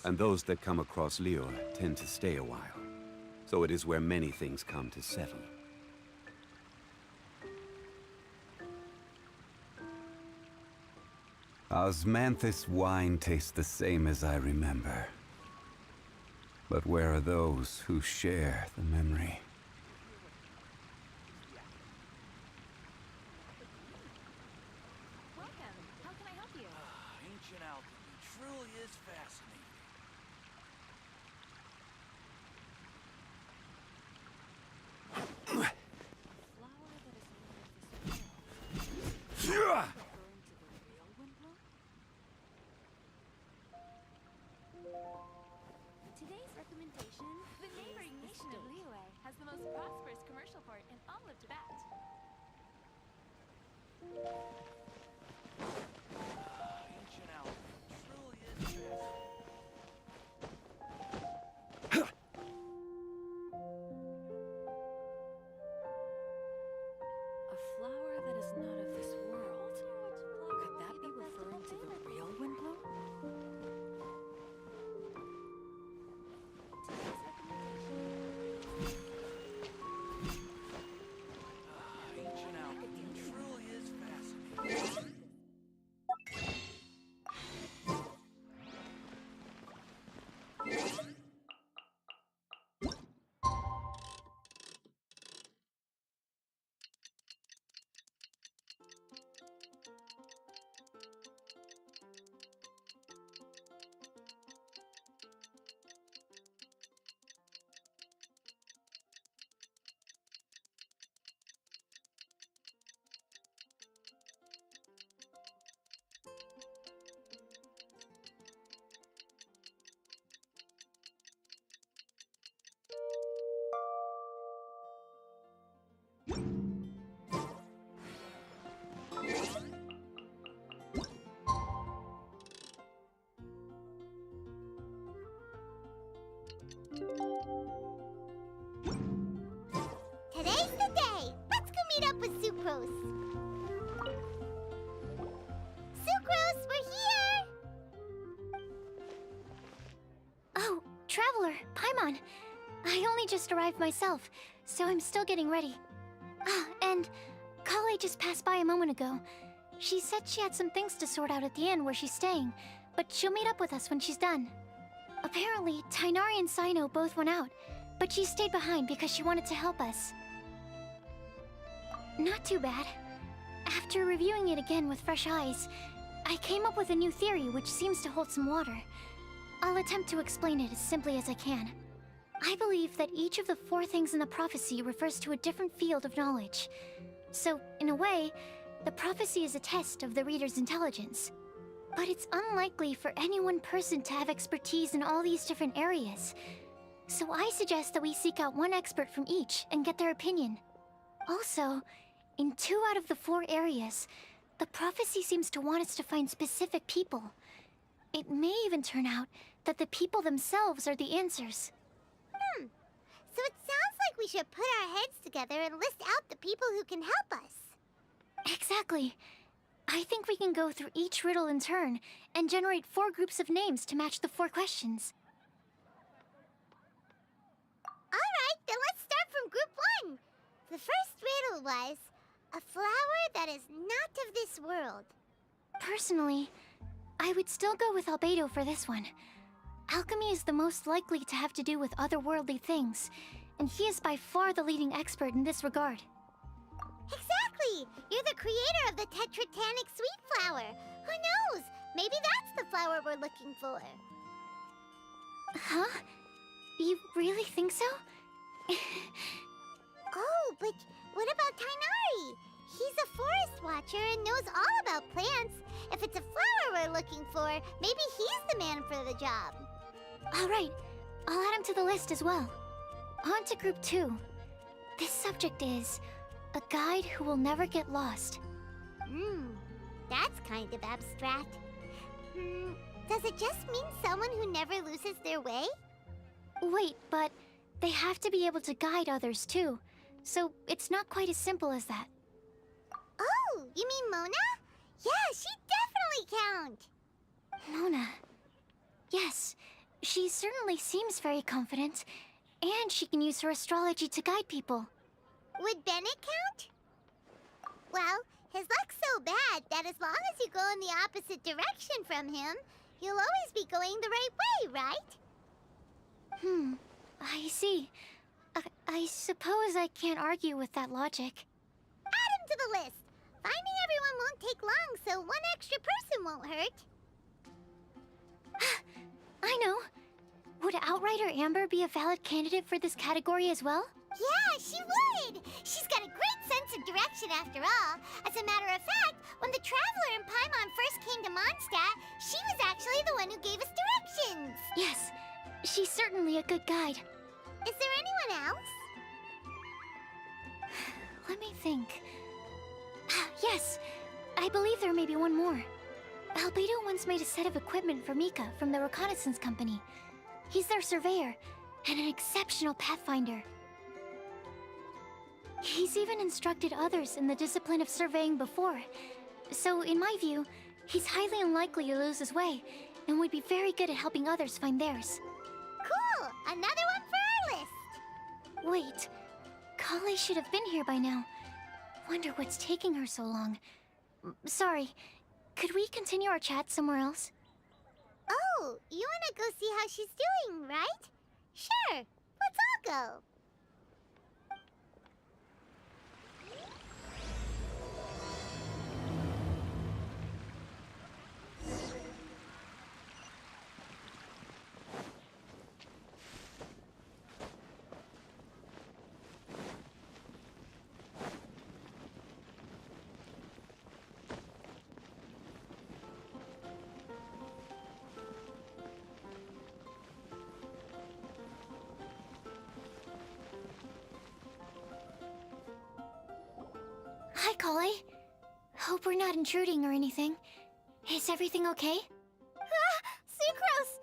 and those that come across Liyue tend to stay a while. So it is where many things come to settle. Osmanthus wine tastes the same as I remember. But where are those who share the memory? Welcome. How can I help you? Ancient alchemy truly is fascinating. Flower that is known as this world. Referring to the real windblow? Today's recommendation: the neighboring nation of Liyue has the most prosperous commercial port in all of Tibet. Ancient alchemy truly is fascinating. A flower that is not of this world. Could that be referring to the real windblow? Today's recommendation. Ancient alchemy truly is fascinating. Today's the day! Let's go meet up with Sucrose! Sucrose, we're here! Oh, Traveler, Paimon. I only just arrived myself, so I'm still getting ready. Ah, and Kale just passed by a moment ago. She said she had some things to sort out at the inn where she's staying, but she'll meet up with us when she's done. Apparently, Tainari and Sino both went out, but she stayed behind because she wanted to help us. Not too bad. After reviewing it again with fresh eyes, I came up with a new theory which seems to hold some water. I'll attempt to explain it as simply as I can. I believe that each of the 4 things in the prophecy refers to a different field of knowledge. So, in a way, the prophecy is a test of the reader's intelligence. But it's unlikely for any one person to have expertise in all these different areas. So I suggest that we seek out one expert from each and get their opinion. Also, in 2 out of the 4 areas, the prophecy seems to want us to find specific people. It may even turn out that the people themselves are the answers. So it sounds like we should put our heads together and list out the people who can help us. Exactly. I think we can go through each riddle in turn and generate 4 groups of names to match the 4 questions. Alright, then let's start from group 1. The first riddle was, a flower that is not of this world. Personally, I would still go with Albedo for this one. Alchemy is the most likely to have to do with otherworldly things, and he is by far the leading expert in this regard. Exactly! You're the creator of the tetratanic sweet flower. Who knows? Maybe that's the flower we're looking for. Huh? You really think so? Oh, but what about Tainari? He's a forest watcher and knows all about plants. If it's a flower we're looking for, maybe he's the man for the job. Alright, I'll add him to the list as well. On to group 2. This subject is a guide who will never get lost. That's kind of abstract. Does it just mean someone who never loses their way? Wait, but they have to be able to guide others too, so it's not quite as simple as that. Oh, you mean Mona? Yeah, she definitely count. Mona. Yes, She certainly seems very confident, and she can use her astrology to guide people. Would Bennett count? Well, his luck's so bad that as long as you go in the opposite direction from him, you'll always be going the right way, right? I see. I suppose I can't argue with that logic. Add him to the list. Finding everyone won't take long, so one extra person won't hurt. I know. Would Outrider Amber be a valid candidate for this category as well? Yeah, she would! She's got a great sense of direction after all. As a matter of fact, when the Traveler and Paimon first came to Mondstadt, she was actually the one who gave us directions. Yes, she's certainly a good guide. Is there anyone else? Let me think. Yes, I believe there may be one more. Albedo once made a set of equipment for Mika from the reconnaissance company. He's their surveyor, and an exceptional pathfinder. He's even instructed others in the discipline of surveying before. So, in my view, he's highly unlikely to lose his way, and would be very good at helping others find theirs. Cool! Another one for our list! Wait, Kale should have been here by now. Wonder what's taking her so long. Sorry, could we continue our chat somewhere else? Oh, you wanna go see how she's doing, right? Sure, let's all go. Hi, Kale. Hope we're not intruding or anything. Is everything okay? Sucrose!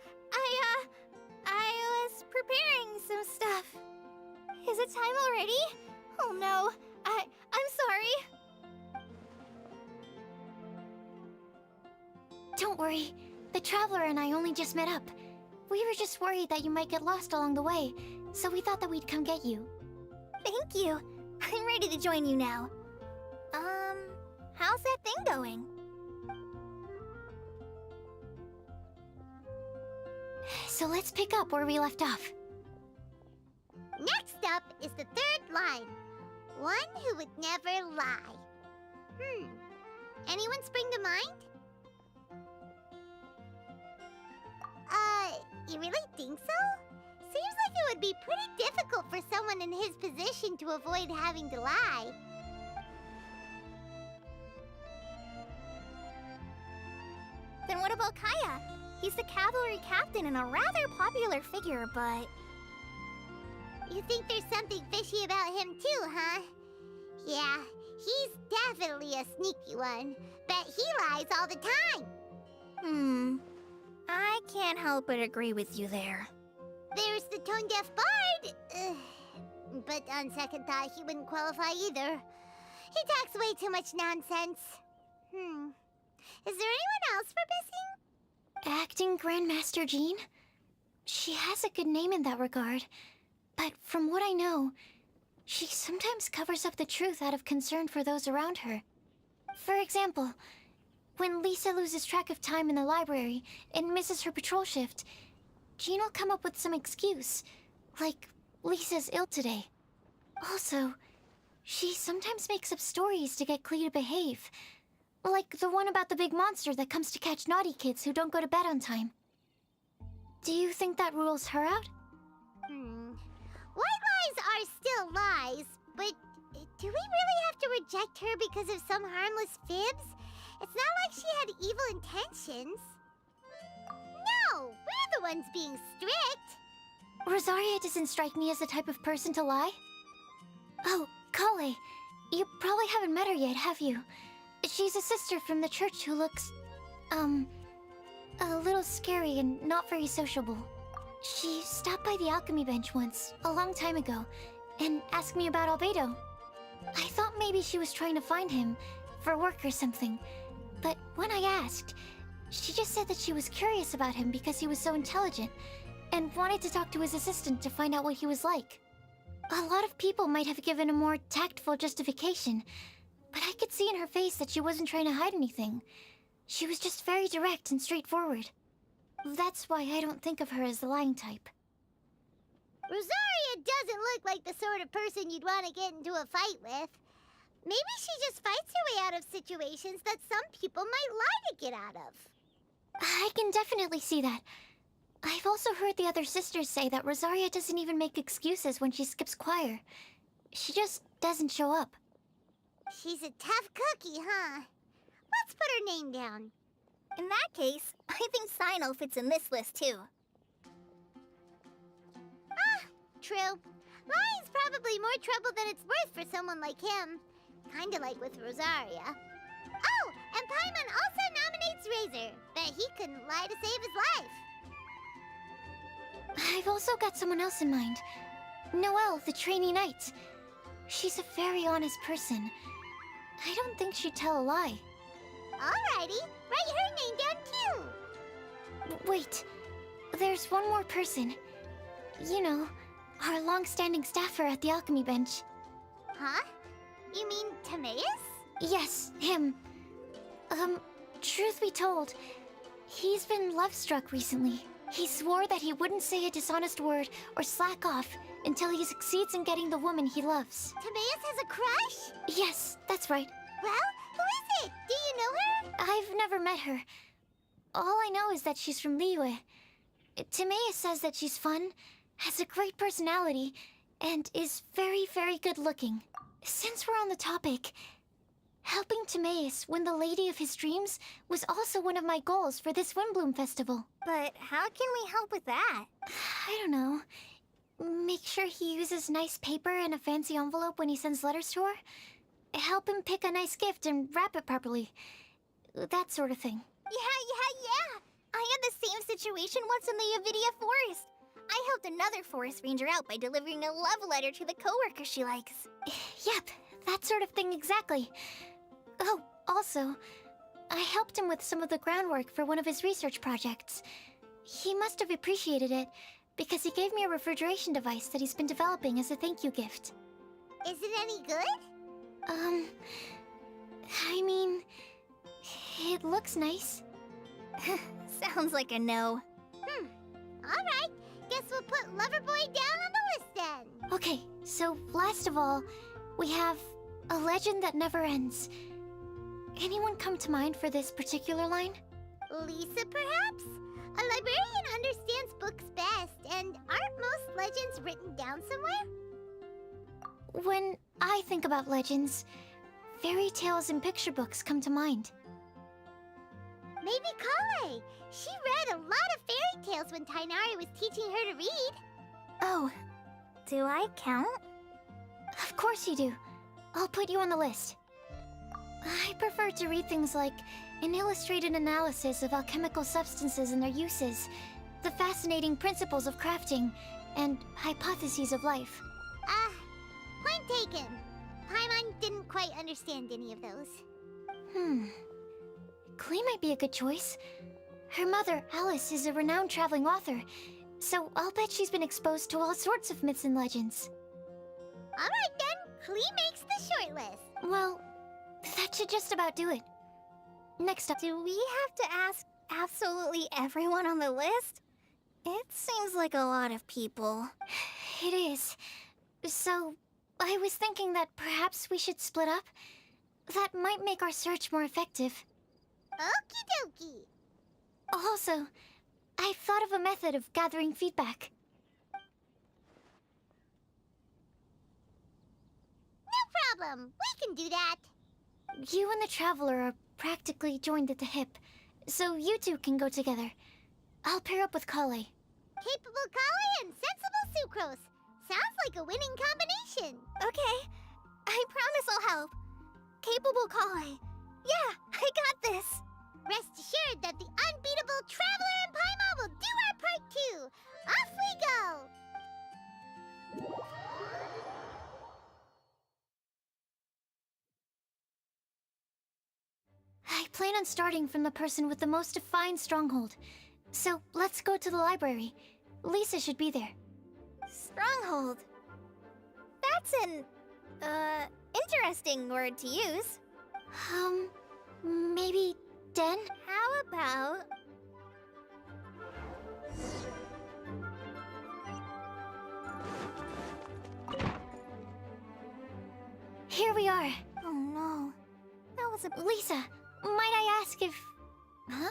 I was preparing some stuff. Is it time already? Oh no, I'm sorry. Don't worry. The Traveler and I only just met up. We were just worried that you might get lost along the way, so we thought that we'd come get you. Thank you. I'm ready to join you now. How's that thing going? So let's pick up where we left off. Next up is the third line. One who would never lie. Anyone spring to mind? You really think so? Seems like it would be pretty difficult for someone in his position to avoid having to lie. Then what about Kaya? He's the cavalry captain and a rather popular figure, but... You think there's something fishy about him too, huh? Yeah, he's definitely a sneaky one. Bet he lies all the time. I can't help but agree with you there. There's the tone-deaf bard. But on second thought, he wouldn't qualify either. He talks way too much nonsense. Is there anyone else for missing? Acting Grandmaster Jean? She has a good name in that regard. But from what I know, she sometimes covers up the truth out of concern for those around her. For example, when Lisa loses track of time in the library and misses her patrol shift, Jean will come up with some excuse, like Lisa's ill today. Also, she sometimes makes up stories to get Klee to behave, like the one about the big monster that comes to catch naughty kids who don't go to bed on time. Do you think that rules her out? White lies are still lies, but do we really have to reject her because of some harmless fibs? It's not like she had evil intentions. No, we're the ones being strict. Rosaria doesn't strike me as the type of person to lie. Oh, Kale, you probably haven't met her yet, have you? She's a sister from the church who looks, a little scary and not very sociable. She stopped by the alchemy bench once, a long time ago, and asked me about Albedo. I thought maybe she was trying to find him, for work or something. But when I asked, she just said that she was curious about him because he was so intelligent, and wanted to talk to his assistant to find out what he was like. A lot of people might have given a more tactful justification, but I could see in her face that she wasn't trying to hide anything. She was just very direct and straightforward. That's why I don't think of her as the lying type. Rosaria doesn't look like the sort of person you'd want to get into a fight with. Maybe she just fights her way out of situations that some people might lie to get out of. I can definitely see that. I've also heard the other sisters say that Rosaria doesn't even make excuses when she skips choir. She just doesn't show up. She's a tough cookie, huh? Let's put her name down. In that case, I think Sino fits in this list, too. Ah, true. Lying's probably more trouble than it's worth for someone like him. Kinda like with Rosaria. Oh, and Paimon also nominates Razor. Bet he couldn't lie to save his life. I've also got someone else in mind. Noelle, the trainee knight. She's a very honest person. I don't think she'd tell a lie. Alrighty, write her name down too. Wait, there's one more person. You know, our long-standing staffer at the alchemy bench. Huh? You mean Timaeus? Yes, him. Truth be told, he's been love-struck recently. He swore that he wouldn't say a dishonest word or slack off until he succeeds in getting the woman he loves. Timaeus has a crush? Yes, that's right. Well, who is it? Do you know her? I've never met her. All I know is that she's from Liyue. Timaeus says that she's fun, has a great personality, and is very, very good-looking. Since we're on the topic, helping Timaeus win the lady of his dreams was also one of my goals for this Windbloom Festival. But how can we help with that? I don't know. Make sure he uses nice paper and a fancy envelope when he sends letters to her? Help him pick a nice gift and wrap it properly. That sort of thing. Yeah. I had the same situation once in the Avidia Forest. I helped another forest ranger out by delivering a love letter to the coworker she likes. Yep, that sort of thing exactly. Oh, also, I helped him with some of the groundwork for one of his research projects. He must have appreciated it, because he gave me a refrigeration device that he's been developing as a thank you gift. Is it any good? I mean, it looks nice. Sounds like a no. Alright, guess we'll put Loverboy down on the list then. Okay, so last of all, we have a legend that never ends. Anyone come to mind for this particular line? Lisa, perhaps? A librarian understands books best, and aren't most legends written down somewhere? When I think about legends, fairy tales and picture books come to mind. Maybe Kale. She read a lot of fairy tales when Tainari was teaching her to read. Oh, do I count? Of course you do. I'll put you on the list. I prefer to read things like an illustrated analysis of alchemical substances and their uses, the fascinating principles of crafting, and hypotheses of life. Point taken. Paimon didn't quite understand any of those. Klee might be a good choice. Her mother, Alice, is a renowned traveling author, so I'll bet she's been exposed to all sorts of myths and legends. Alright then, Klee makes the short list. Well, that should just about do it. Next up. Do we have to ask absolutely everyone on the list? It seems like a lot of people. It is. So, I was thinking that perhaps we should split up. That might make our search more effective. Okie dokie. Also, I've thought of a method of gathering feedback. No problem. We can do that. You and the Traveler are practically joined at the hip, so you two can go together. I'll pair up with Kale. Capable Kale and sensible Sucrose. Sounds like a winning combination. Okay. I promise I'll help. Capable Kale. Yeah, I got this. Rest assured that the unbeatable Traveler and Paimon will do our part too. Off we go. I plan on starting from the person with the most defined stronghold. So let's go to the library. Lisa should be there. Stronghold. That's an, interesting word to use. Maybe den? How about... Here we are. Oh no. That was a... Lisa, might I ask if... Huh?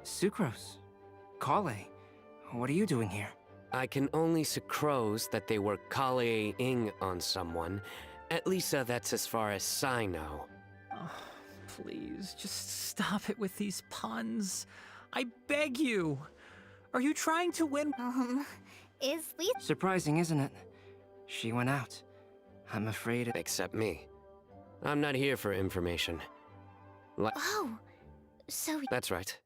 Sucrose. Kale. What are you doing here? I can only sucrose that they were Kale-ing on someone. At least that's as far as I know. Oh, please, just stop it with these puns. I beg you. Are you trying to win? Is Lisa... Surprising, isn't it? She went out. I'm afraid it... Except me. I'm not here for information. Oh, so... That's right.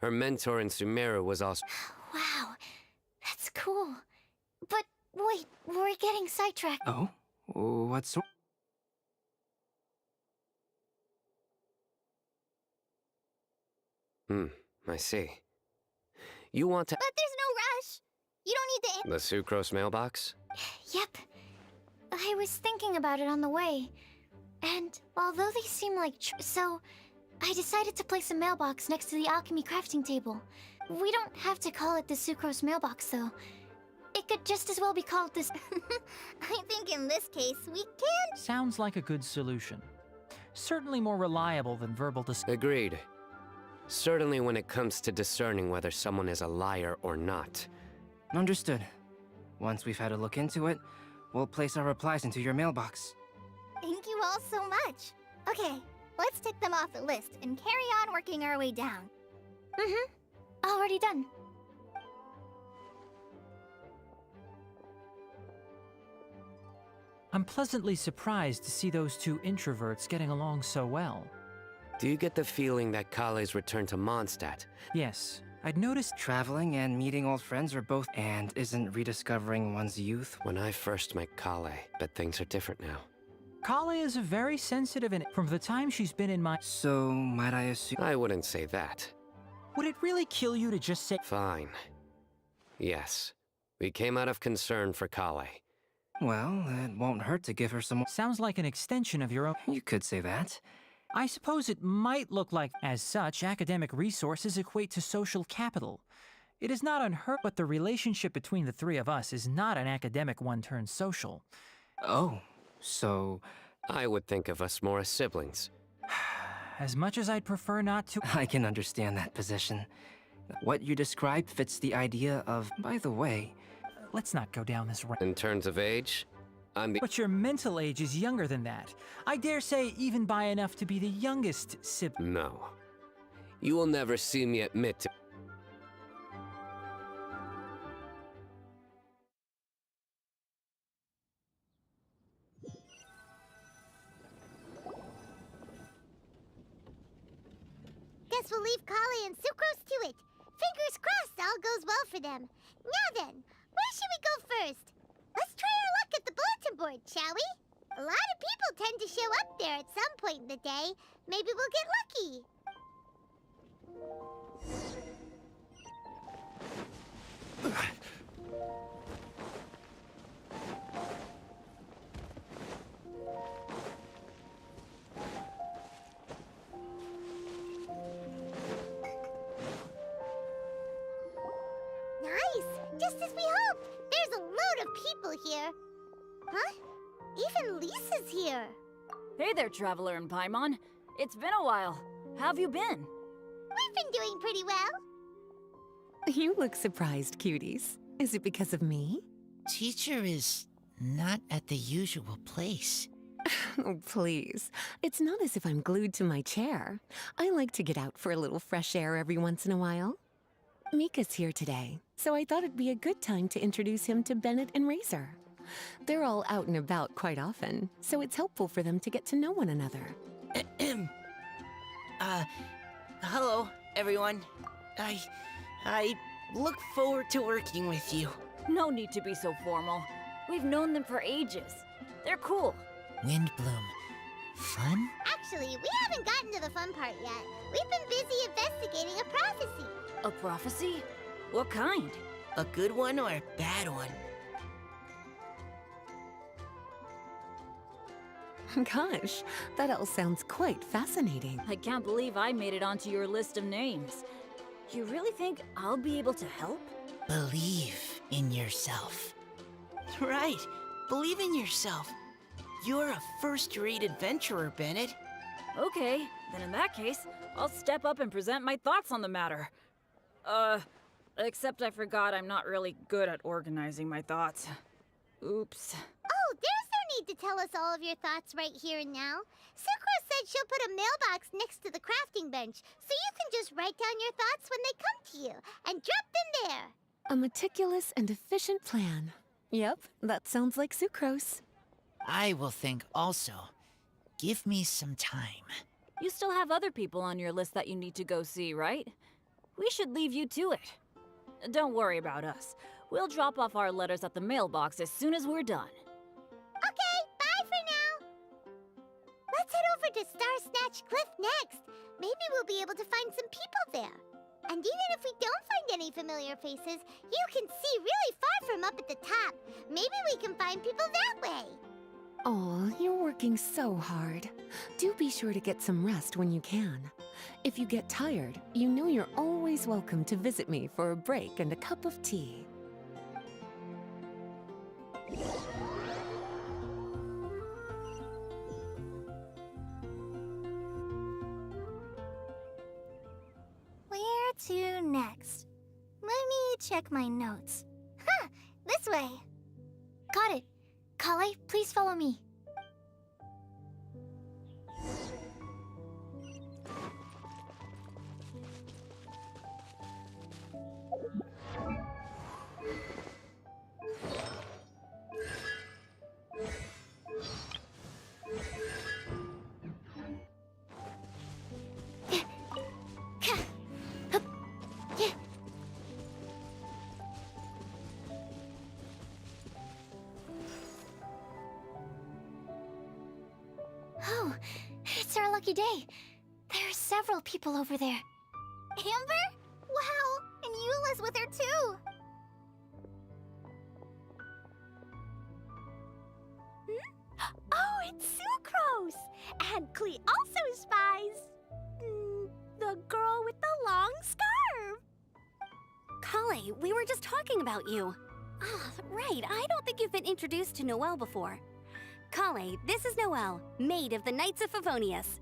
Her mentor in Sumeru was also... Wow, that's cool. But wait, we're getting sidetracked. Oh? What sort? I see. You want to... But there's no rush. You don't need to... The sucrose mailbox? Yep. I was thinking about it on the way. And although they seem like so, I decided to place a mailbox next to the alchemy crafting table. We don't have to call it the sucrose mailbox, though. It could just as well be called this. I think in this case, we can... Sounds like a good solution. Certainly more reliable than verbal Agreed. Certainly when it comes to discerning whether someone is a liar or not. Understood. Once we've had a look into it, we'll place our replies into your mailbox. Thank you all so much. Okay, let's tick them off the list and carry on working our way down. Already done. I'm pleasantly surprised to see those two introverts getting along so well. Do you get the feeling that Kale's return to Mondstadt? Yes, I'd noticed... Traveling and meeting old friends are both... And isn't rediscovering one's youth? When I first met Kale, but things are different now. Kale is a very sensitive and from the time she's been in my... So, might I assume... I wouldn't say that. Would it really kill you to just say... Fine. Yes. We came out of concern for Kale. Well, it won't hurt to give her some... Sounds like an extension of your own... You could say that. I suppose it might look like, as such, academic resources equate to social capital. It is not unheard, but the relationship between the three of us is not an academic one turned social. Oh, so... I would think of us more as siblings. As much as I'd prefer not to... I can understand that position. What you described fits the idea of... By the way... Let's not go down this road. In terms of age, I'm the... But your mental age is younger than that. I dare say even by enough to be the youngest sibling. No. You will never see me admit to... Guess we'll leave Kale and Sucrose to it. Fingers crossed all goes well for them. Now then, where should we go first? Let's try our luck at the bulletin board, shall we? A lot of people tend to show up there at some point in the day. Maybe we'll get lucky. Nice! Just as we hoped! There's a load of people here. Huh? Even Lisa's here. Hey there, Traveler and Paimon. It's been a while. How have you been? We've been doing pretty well. You look surprised, cuties. Is it because of me? Teacher is not at the usual place. Oh, please. It's not as if I'm glued to my chair. I like to get out for a little fresh air every once in a while. Mika's here today, so I thought it'd be a good time to introduce him to Bennett and Razor. They're all out and about quite often, so it's helpful for them to get to know one another. Hello, everyone. I look forward to working with you. No need to be so formal. We've known them for ages. They're cool. Windbloom. Fun? Actually, we haven't gotten to the fun part yet. We've been busy investigating a prophecy. A prophecy? What kind? A good one or a bad one? Gosh, that all sounds quite fascinating. I can't believe I made it onto your list of names. You really think I'll be able to help? Believe in yourself. Right. Believe in yourself. You're a first-rate adventurer, Bennett. Okay, then in that case, I'll step up and present my thoughts on the matter. Except I forgot I'm not really good at organizing my thoughts. Oops. Oh, there's no need to tell us all of your thoughts right here and now. Sucro said she'll put a mailbox next to the crafting bench, so you can just write down your thoughts when they come to you, and drop them there. A meticulous and efficient plan. Yep, that sounds like Sucrose. I will think also. Give me some time. You still have other people on your list that you need to go see, right? We should leave you to it. Don't worry about us. We'll drop off our letters at the mailbox as soon as we're done. Okay, bye for now. Let's head over to Star Snatch Cliff next. Maybe we'll be able to find some people there. And even if we don't find any familiar faces, you can see really far from up at the top. Maybe we can find people that way. Oh, you're working so hard. Do be sure to get some rest when you can. If you get tired, you know you're always welcome to visit me for a break and a cup of tea. Where to next? Let me check my notes. Huh, this way. Got it. Kale, please follow me. Oh, it's our lucky day. There are several people over there. Amber? Wow, and Eula's with her too. Oh, it's Sucrose! And Klee also spies the girl with the long scarf. Kale, we were just talking about you. Ah, right, I don't think you've been introduced to Noelle before. Kale, this is Noelle, maid of the Knights of Favonius.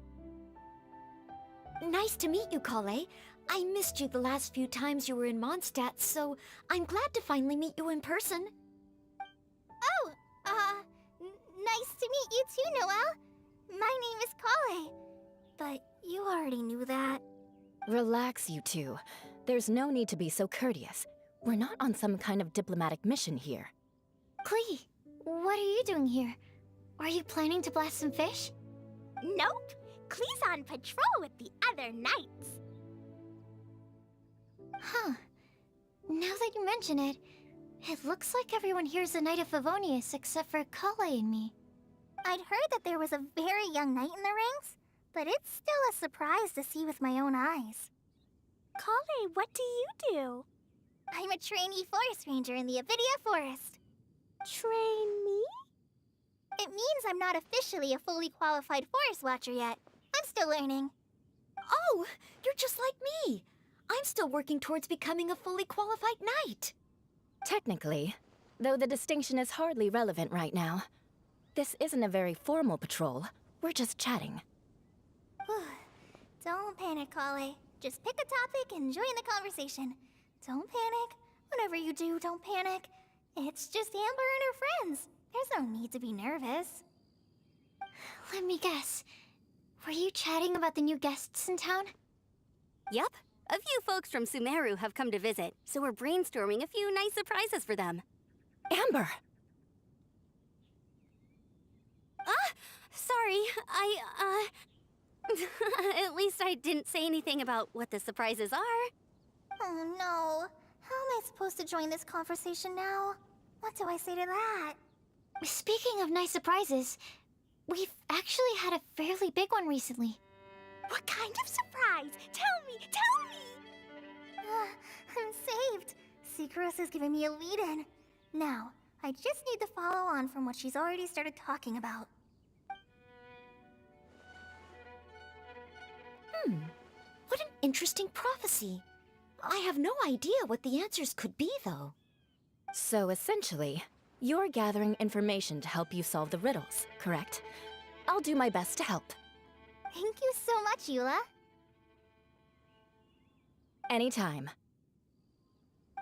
Nice to meet you, Kale. I missed you the last few times you were in Mondstadt, so I'm glad to finally meet you in person. Oh, nice to meet you too, Noelle. My name is Kale. But you already knew that. Relax, you two. There's no need to be so courteous. We're not on some kind of diplomatic mission here. Klee, what are you doing here? Are you planning to blast some fish? Nope. Klee's on patrol with the other knights. Huh. Now that you mention it, it looks like everyone here's a Knight of Favonius except for Kale and me. I'd heard that there was a very young knight in the ranks, but it's still a surprise to see with my own eyes. Kale, what do you do? I'm a trainee forest ranger in the Avidia Forest. Trainee? It means I'm not officially a fully qualified forest watcher yet. I'm still learning. Oh, you're just like me. I'm still working towards becoming a fully qualified knight. Technically, though the distinction is hardly relevant right now. This isn't a very formal patrol. We're just chatting. Don't panic, Kale. Just pick a topic and join the conversation. Don't panic. Whatever you do, don't panic. It's just Amber and her friends. There's no need to be nervous. Let me guess. Were you chatting about the new guests in town? Yup. A few folks from Sumeru have come to visit, so we're brainstorming a few nice surprises for them. Amber! Sorry, at least I didn't say anything about what the surprises are. Oh no. How am I supposed to join this conversation now? What do I say to that? Speaking of nice surprises, we've actually had a fairly big one recently. What kind of surprise? Tell me, tell me! I'm saved. Sucrose is giving me a lead-in. Now, I just need to follow on from what she's already started talking about. What an interesting prophecy. I have no idea what the answers could be, though. So essentially, you're gathering information to help you solve the riddles, correct? I'll do my best to help. Thank you so much, Eula. Anytime.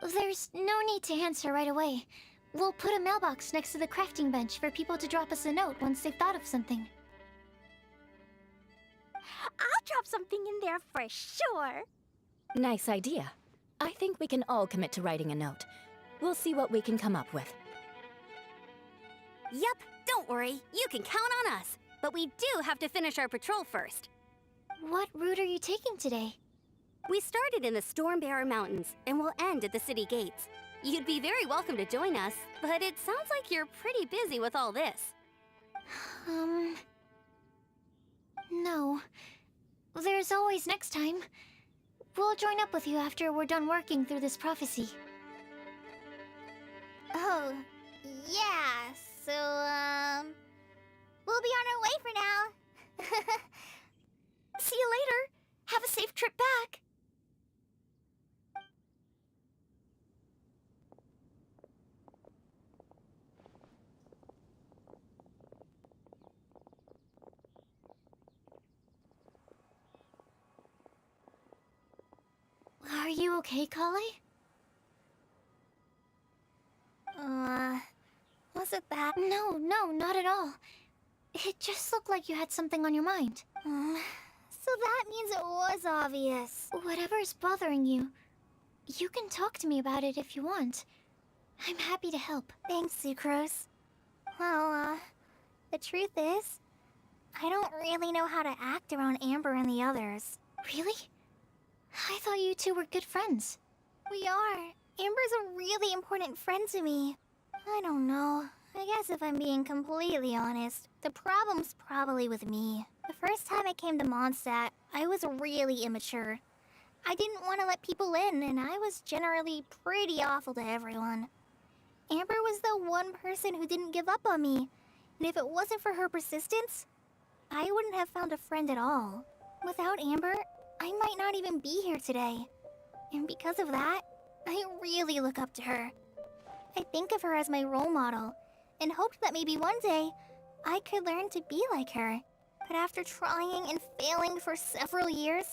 There's no need to answer right away. We'll put a mailbox next to the crafting bench for people to drop us a note once they've thought of something. I'll drop something in there for sure. Nice idea. I think we can all commit to writing a note. We'll see what we can come up with. Yup, don't worry. You can count on us. But we do have to finish our patrol first. What route are you taking today? We started in the Stormbearer Mountains, and we'll end at the city gates. You'd be very welcome to join us, but it sounds like you're pretty busy with all this. No. There's always next time. We'll join up with you after we're done working through this prophecy. Oh, yeah, so, we'll be on our way for now. See you later. Have a safe trip back. Are you okay, Kale? Was it that? No, not at all. It just looked like you had something on your mind. So that means it was obvious. Whatever's bothering you, you can talk to me about it if you want. I'm happy to help. Thanks, Sucrose. Well, the truth is, I don't really know how to act around Amber and the others. Really? I thought you two were good friends. We are. Amber's a really important friend to me. I don't know. I guess if I'm being completely honest, the problem's probably with me. The first time I came to Mondstadt, I was really immature. I didn't want to let people in, and I was generally pretty awful to everyone. Amber was the one person who didn't give up on me, and if it wasn't for her persistence, I wouldn't have found a friend at all. Without Amber, I might not even be here today. And because of that, I really look up to her. I think of her as my role model, and hoped that maybe one day, I could learn to be like her. But after trying and failing for several years,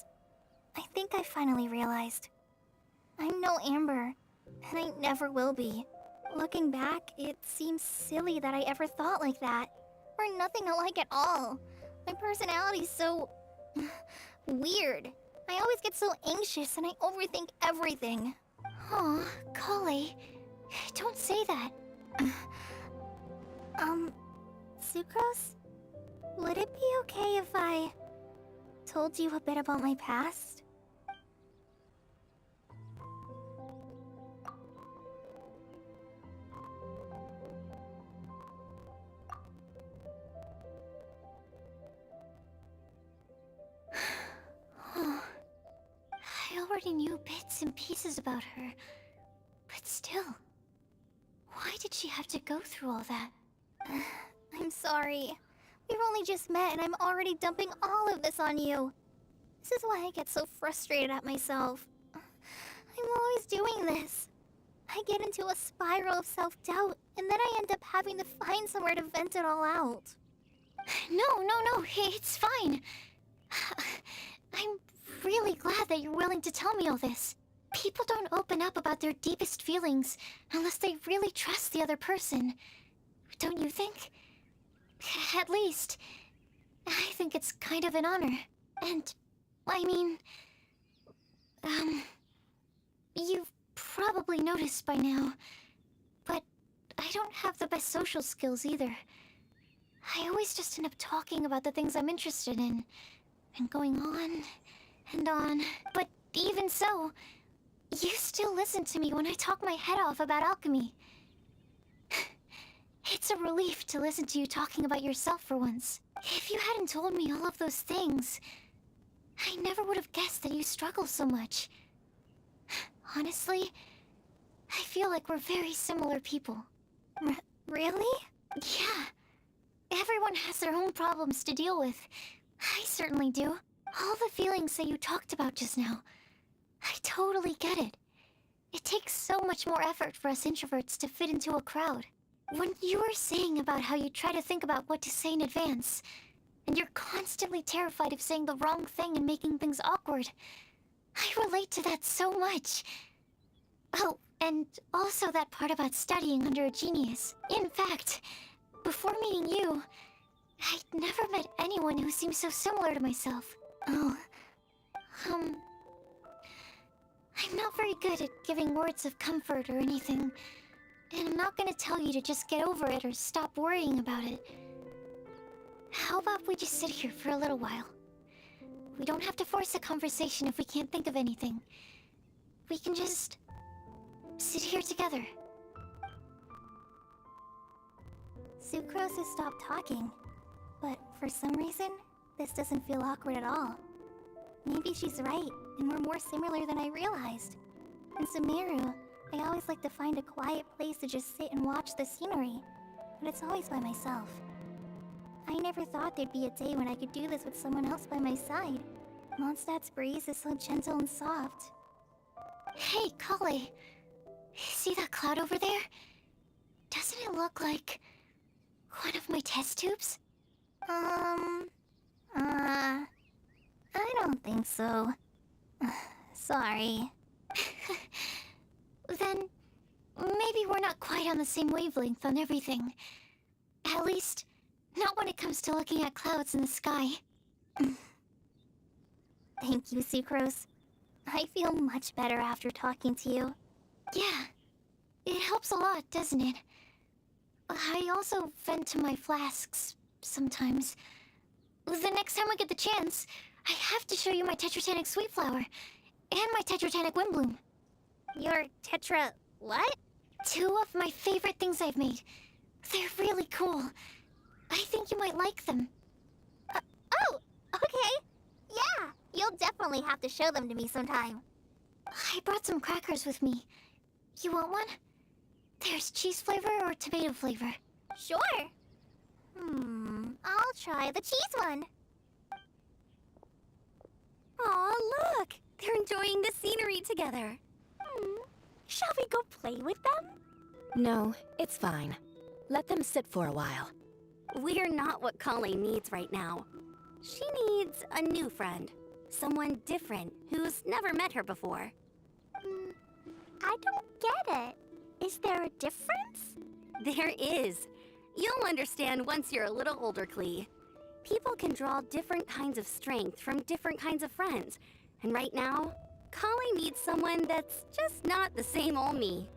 I think I finally realized. I'm no Amber, and I never will be. Looking back, it seems silly that I ever thought like that. We're nothing alike at all. My personality's so... weird. I always get so anxious and I overthink everything. Aw, Kale, don't say that. Sucrose? Would it be okay if I told you a bit about my past? I already knew bits and pieces about her, but still, why did she have to go through all that? I'm sorry. We've only just met and I'm already dumping all of this on you. This is why I get so frustrated at myself. I'm always doing this. I get into a spiral of self-doubt, and then I end up having to find somewhere to vent it all out. No, it's fine. I'm really glad that you're willing to tell me all this. People don't open up about their deepest feelings unless they really trust the other person. Don't you think? At least, I think it's kind of an honor. And, I mean... you've probably noticed by now, but I don't have the best social skills either. I always just end up talking about the things I'm interested in, and going on and on. But even so, you still listen to me when I talk my head off about alchemy. It's a relief to listen to you talking about yourself for once. If you hadn't told me all of those things, I never would have guessed that you struggle so much. Honestly, I feel like we're very similar people. Really? Yeah. Everyone has their own problems to deal with. I certainly do. All the feelings that you talked about just now, I totally get it. It takes so much more effort for us introverts to fit into a crowd. When you were saying about how you try to think about what to say in advance, and you're constantly terrified of saying the wrong thing and making things awkward, I relate to that so much. Oh, and also that part about studying under a genius. In fact, before meeting you, I'd never met anyone who seemed so similar to myself. Oh, I'm not very good at giving words of comfort or anything, and I'm not gonna tell you to just get over it or stop worrying about it. How about we just sit here for a little while? We don't have to force a conversation if we can't think of anything. We can just sit here together. Sucrose has stopped talking, but for some reason, this doesn't feel awkward at all. Maybe she's right, and we're more similar than I realized. In Sumeru, I always like to find a quiet place to just sit and watch the scenery, but it's always by myself. I never thought there'd be a day when I could do this with someone else by my side. Mondstadt's breeze is so gentle and soft. Hey, Kale. See that cloud over there? Doesn't it look like one of my test tubes? I don't think so. Sorry. Then, maybe we're not quite on the same wavelength on everything. At least, not when it comes to looking at clouds in the sky. Thank you, Sucrose. I feel much better after talking to you. Yeah, it helps a lot, doesn't it? I also vent to my flasks sometimes. The next time I get the chance, I have to show you my Tetratanic Sweet Flower and my Tetratanic Windbloom. Your Tetra... what? 2 of my favorite things I've made. They're really cool. I think you might like them. Oh, okay. Yeah, you'll definitely have to show them to me sometime. I brought some crackers with me. You want one? There's cheese flavor or tomato flavor. Sure. I'll try the cheese one. Aw, look! They're enjoying the scenery together. Shall we go play with them? No, it's fine. Let them sit for a while. We're not what Colleen needs right now. She needs a new friend. Someone different who's never met her before. I don't get it. Is there a difference? There is. You'll understand once you're a little older, Klee. People can draw different kinds of strength from different kinds of friends. And right now, Colleen needs someone that's just not the same old me.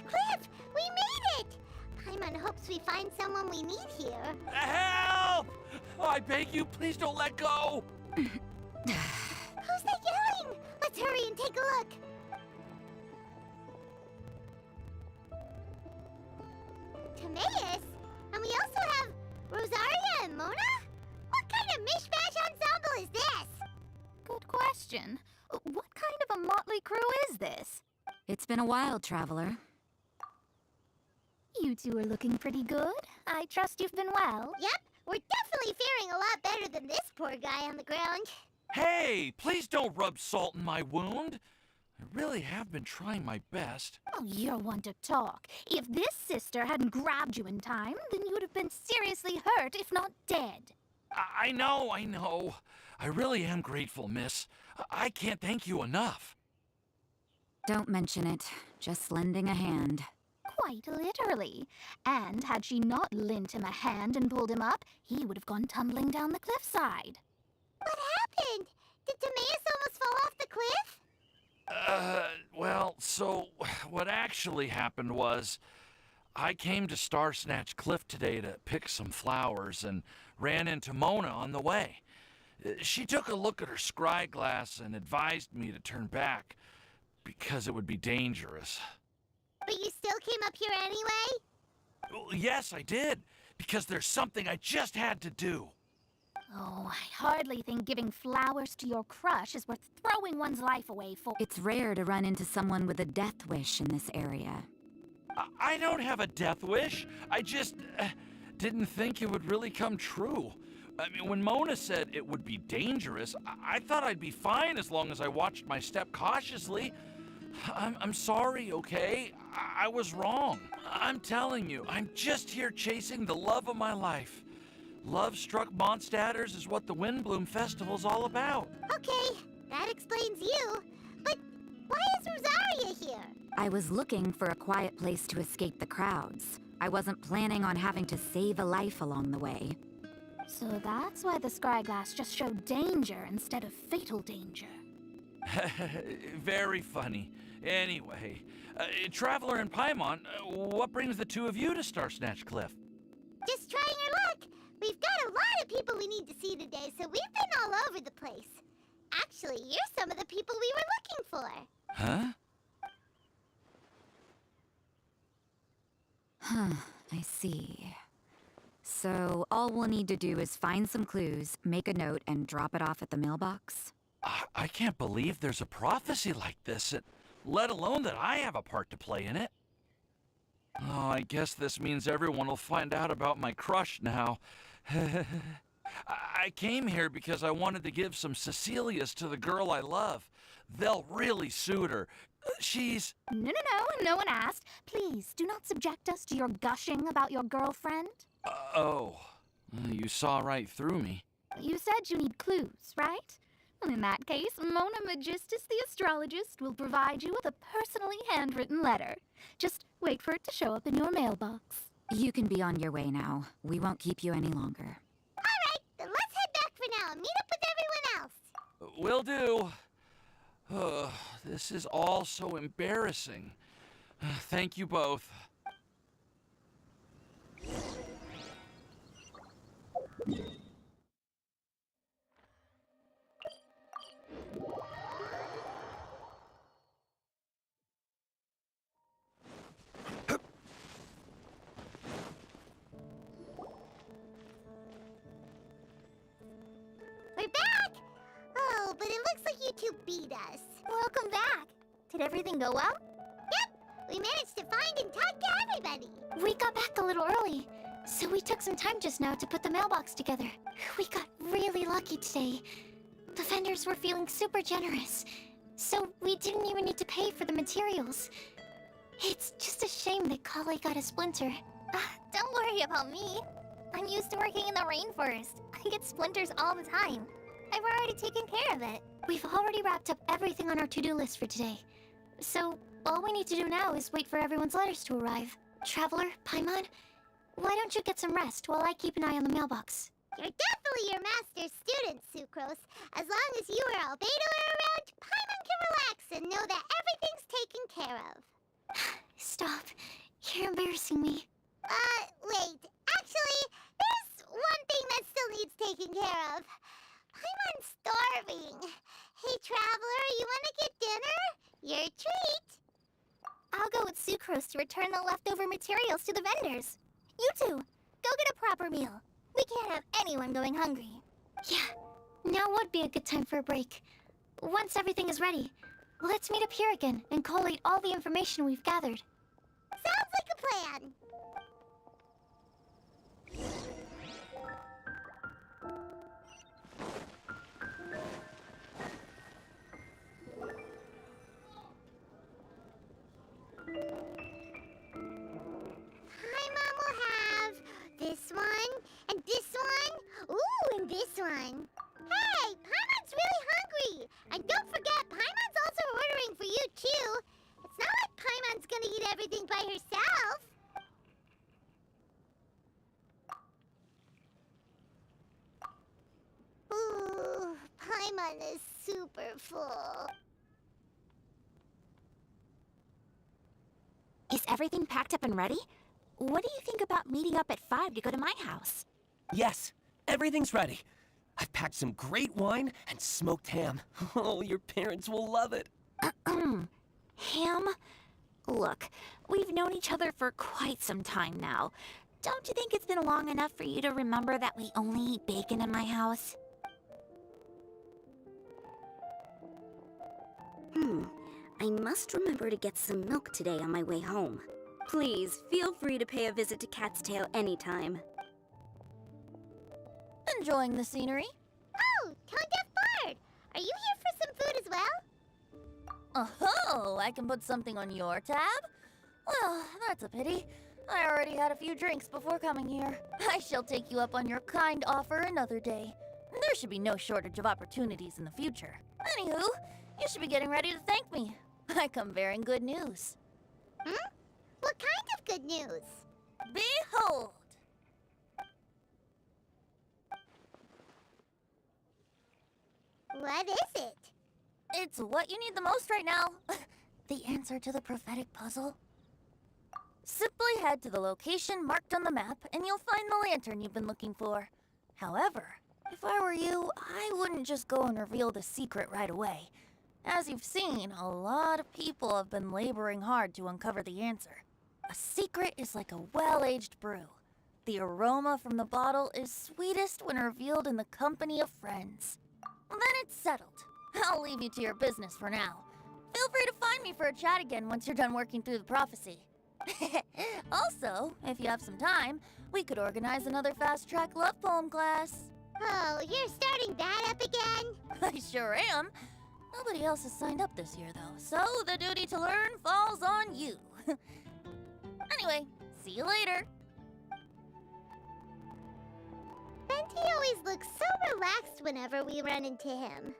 Cliff, we made it! Paimon hopes we find someone we need here. Help! Oh, I beg you, please don't let go! Who's that yelling? Let's hurry and take a look. Timaeus? And we also have Rosaria and Mona? What kind of mishmash ensemble is this? Good question. What kind of a motley crew is this? It's been a while, Traveler. You two are looking pretty good. I trust you've been well. Yep, we're definitely faring a lot better than this poor guy on the ground. Hey, please don't rub salt in my wound. I really have been trying my best. Oh, you're one to talk. If this sister hadn't grabbed you in time, then you'd have been seriously hurt, if not dead. I know. I really am grateful, miss. I can't thank you enough. Don't mention it. Just lending a hand. Quite literally. And had she not lent him a hand and pulled him up, he would have gone tumbling down the cliffside. What happened? Did Timaeus almost fall off the cliff? Well, so what actually happened was I came to Star Snatch Cliff today to pick some flowers and ran into Mona on the way. She took a look at her scry glass and advised me to turn back because it would be dangerous. But you still came up here anyway? Well, yes, I did, because there's something I just had to do. Oh, I hardly think giving flowers to your crush is worth throwing one's life away for. It's rare to run into someone with a death wish in this area. I don't have a death wish. I just didn't think it would really come true. I mean, when Mona said it would be dangerous, I thought I'd be fine as long as I watched my step cautiously. I'm sorry, okay? I was wrong. I'm telling you, I'm just here chasing the love of my life. Love-struck Mondstadters is what the Windbloom Festival's all about. Okay, that explains you. But why is Rosaria here? I was looking for a quiet place to escape the crowds. I wasn't planning on having to save a life along the way. So that's why the scry glass just showed danger instead of fatal danger. Very funny. Anyway, Traveler and Paimon, what brings the two of you to Star Snatch Cliff? Just trying our luck. We've got a lot of people we need to see today, so we've been all over the place. Actually, you're some of the people we were looking for. Huh? I see. So all we'll need to do is find some clues, make a note, and drop it off at the mailbox? I can't believe there's a prophecy like this, let alone that I have a part to play in it. Oh, I guess this means everyone will find out about my crush now. I came here because I wanted to give some Cecilias to the girl I love. They'll really suit her. She's... No one asked. Please, do not subject us to your gushing about your girlfriend. You saw right through me. You said you need clues, right? Well, in that case, Mona Magistus the astrologist will provide you with a personally handwritten letter. Just wait for it to show up in your mailbox. You can be on your way now. We won't keep you any longer. All right, then let's head back for now and meet up with everyone else. Will do. This is all so embarrassing. Thank you both. We're back! Oh, but it looks like you two beat us. Welcome back. Did everything go well? Yep, we managed to find and talk to everybody. We got back a little early, so we took some time just now to put the mailbox together. We got really lucky today. The vendors were feeling super generous, so we didn't even need to pay for the materials. It's just a shame that Kale got a splinter. Don't worry about me. I'm used to working in the rainforest. I get splinters all the time. I've already taken care of it. We've already wrapped up everything on our to-do list for today. So, all we need to do now is wait for everyone's letters to arrive. Traveler, Paimon, why don't you get some rest while I keep an eye on the mailbox? You're definitely your master's student, Sucrose. As long as you or Albedo are around, Paimon can relax and know that everything's taken care of. Stop. You're embarrassing me. Wait. Actually, there's one thing that still needs taking care of. Paimon's starving. Hey, Traveler, you want to get dinner? Your treat. I'll go with Sucrose to return the leftover materials to the vendors. You two, go get a proper meal. We can't have anyone going hungry. Yeah, now would be a good time for a break. Once everything is ready, let's meet up here again and collate all the information we've gathered. Sounds like a plan. Paimon will have this one, and this one, ooh, and this one. Hey, Paimon's really hungry! And don't forget, Paimon's also ordering for you, too. It's not like Paimon's gonna eat everything by herself. super full. Is everything packed up and ready? What do you think about meeting up at 5 to go to my house? Yes, everything's ready. I've packed some great wine and smoked ham. Oh, your parents will love it. Ham? Look, we've known each other for quite some time now. Don't you think it's been long enough for you to remember that we only eat bacon in my house? I must remember to get some milk today on my way home. Please, feel free to pay a visit to Cat's Tail anytime. Enjoying the scenery? Oh, Tone Deaf Bard! Are you here for some food as well? Oh, I can put something on your tab? Well, that's a pity. I already had a few drinks before coming here. I shall take you up on your kind offer another day. There should be no shortage of opportunities in the future. Anywho, you should be getting ready to thank me. I come bearing good news. What kind of good news? Behold! What is it? It's what you need the most right now. The answer to the prophetic puzzle. Simply head to the location marked on the map and you'll find the lantern you've been looking for. However, if I were you, I wouldn't just go and reveal the secret right away. As you've seen, a lot of people have been laboring hard to uncover the answer. A secret is like a well-aged brew. The aroma from the bottle is sweetest when revealed in the company of friends. Then it's settled. I'll leave you to your business for now. Feel free to find me for a chat again once you're done working through the prophecy. Also, if you have some time, we could organize another fast-track love poem class. Oh, you're starting that up again? I sure am. Nobody else has signed up this year, though, so the duty to learn falls on you. Anyway, see you later. Venti always looks so relaxed whenever we run into him.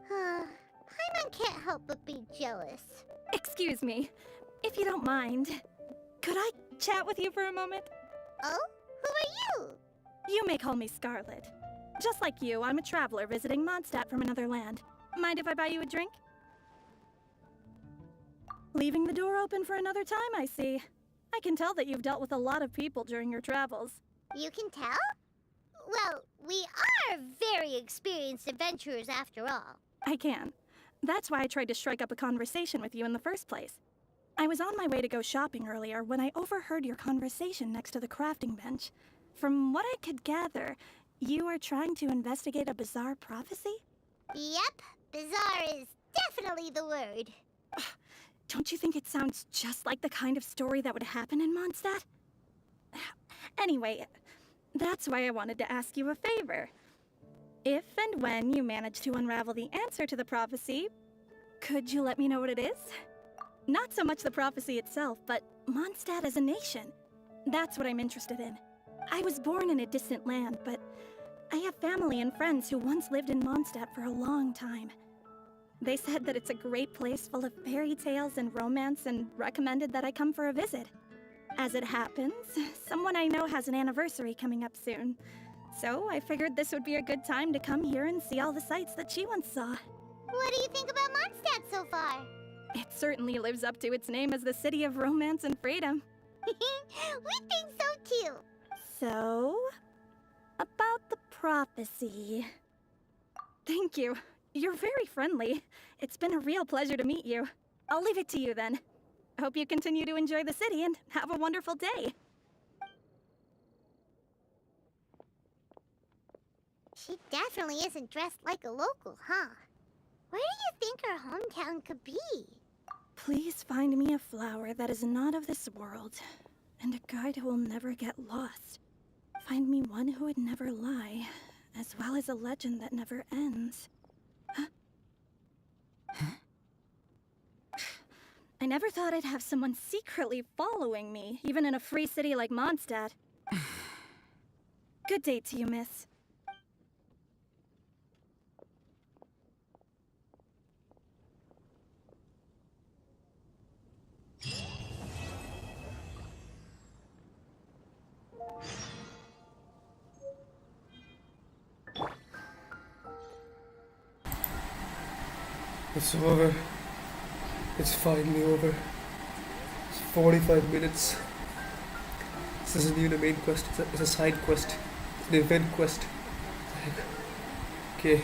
Paimon can't help but be jealous. Excuse me, if you don't mind, could I chat with you for a moment? Oh? Who are you? You may call me Scarlet. Just like you, I'm a traveler visiting Mondstadt from another land. Mind if I buy you a drink? Leaving the door open for another time, I see. I can tell that you've dealt with a lot of people during your travels. You can tell? Well, we are very experienced adventurers after all. I can. That's why I tried to strike up a conversation with you in the first place. I was on my way to go shopping earlier when I overheard your conversation next to the crafting bench. From what I could gather, you are trying to investigate a bizarre prophecy? Yep, bizarre is definitely the word. Don't you think it sounds just like the kind of story that would happen in Mondstadt? Anyway, that's why I wanted to ask you a favor. If and when you manage to unravel the answer to the prophecy, could you let me know what it is? Not so much the prophecy itself, but Mondstadt as a nation. That's what I'm interested in. I was born in a distant land, but I have family and friends who once lived in Mondstadt for a long time. They said that it's a great place full of fairy tales and romance and recommended that I come for a visit. As it happens, someone I know has an anniversary coming up soon. So I figured this would be a good time to come here and see all the sights that she once saw. What do you think about Mondstadt so far? It certainly lives up to its name as the city of romance and freedom. We think so too. So, about the prophecy. Thank you. You're very friendly. It's been a real pleasure to meet you. I'll leave it to you then. Hope you continue to enjoy the city and have a wonderful day. She definitely isn't dressed like a local, huh? Where do you think her hometown could be? Please find me a flower that is not of this world, and a guide who will never get lost. Find me one who would never lie, as well as a legend that never ends. I never thought I'd have someone secretly following me, even in a free city like Mondstadt. Good day to you, miss. It's over. It's finally over. It's 45 minutes. This isn't even a main quest, it's a side quest. It's an event quest. Okay.